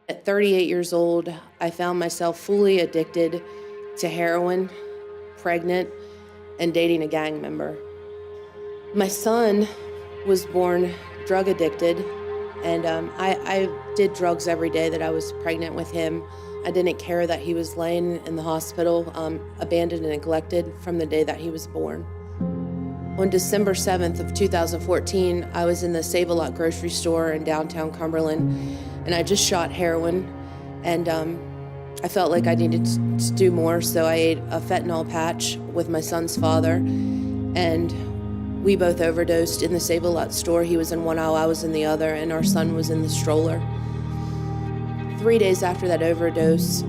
At 38 years old, I found myself fully addicted to heroin, pregnant, and dating a gang member. My son was born drug addicted, and I did drugs every day that I was pregnant with him. I didn't care that he was laying in the hospital, abandoned and neglected from the day that he was born. On December 7th of 2014, I was in the Save-A-Lot grocery store in downtown Cumberland, and I just shot heroin, and I felt like I needed to do more, so I ate a fentanyl patch with my son's father, and we both overdosed in the Save-A-Lot store. He was in one aisle, I was in the other, and our son was in the stroller. 3 days after that overdose,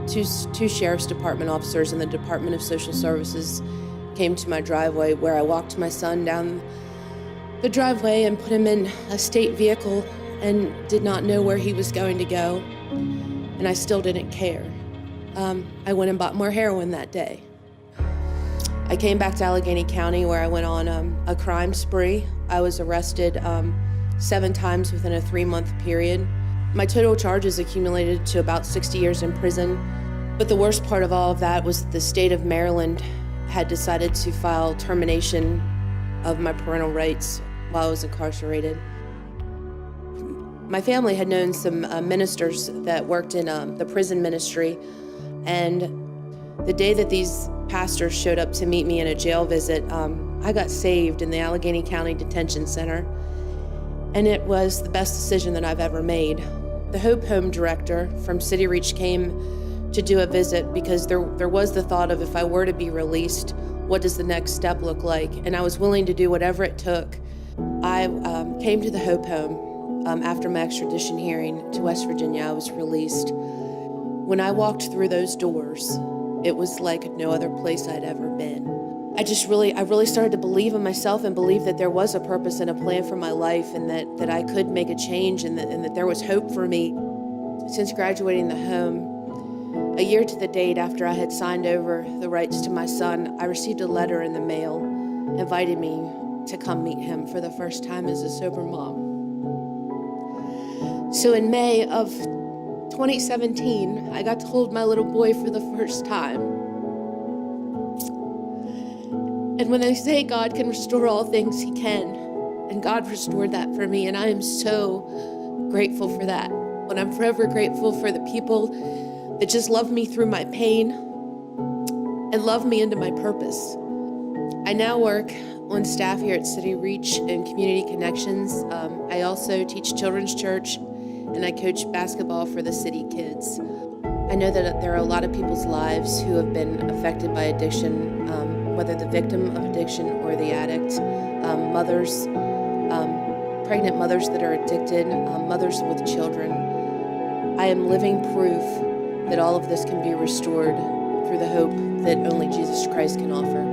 two Sheriff's Department officers in the Department of Social Services came to my driveway, where I walked my son down the driveway and put him in a state vehicle and did not know where he was going to go, and I still didn't care. I went and bought more heroin that day. I came back to Allegheny County, where I went on a crime spree. I was arrested 7 times within a 3-month period. My total charges accumulated to about 60 years in prison, but the worst part of all of that was the state of Maryland had decided to file termination of my parental rights while I was incarcerated. My family had known some ministers that worked in the prison ministry, and the day that these pastors showed up to meet me in a jail visit, I got saved in the Allegheny County Detention Center, and it was the best decision that I've ever made. The Hope Home director from City Reach came to do a visit because there was the thought of, if I were to be released, what does the next step look like? And I was willing to do whatever it took. I came to the Hope Home after my extradition hearing to West Virginia. I was released. When I walked through those doors, it was like no other place I'd ever been. I really started to believe in myself and believe that there was a purpose and a plan for my life, and that I could make a change, and that there was hope for me. Since graduating the home, a year to the date after I had signed over the rights to my son, I received a letter in the mail inviting me to come meet him for the first time as a sober mom. So in May of 2017, I got to hold my little boy for the first time. And when they say God can restore all things, He can. And God restored that for me, and I am so grateful for that. And I'm forever grateful for the people that just love me through my pain and love me into my purpose. I now work on staff here at City Reach and Community Connections. I also teach children's church, and I coach basketball for the city kids. I know that there are a lot of people's lives who have been affected by addiction, whether the victim of addiction or the addict, mothers, pregnant mothers that are addicted, mothers with children. I am living proof that all of this can be restored through the hope that only Jesus Christ can offer.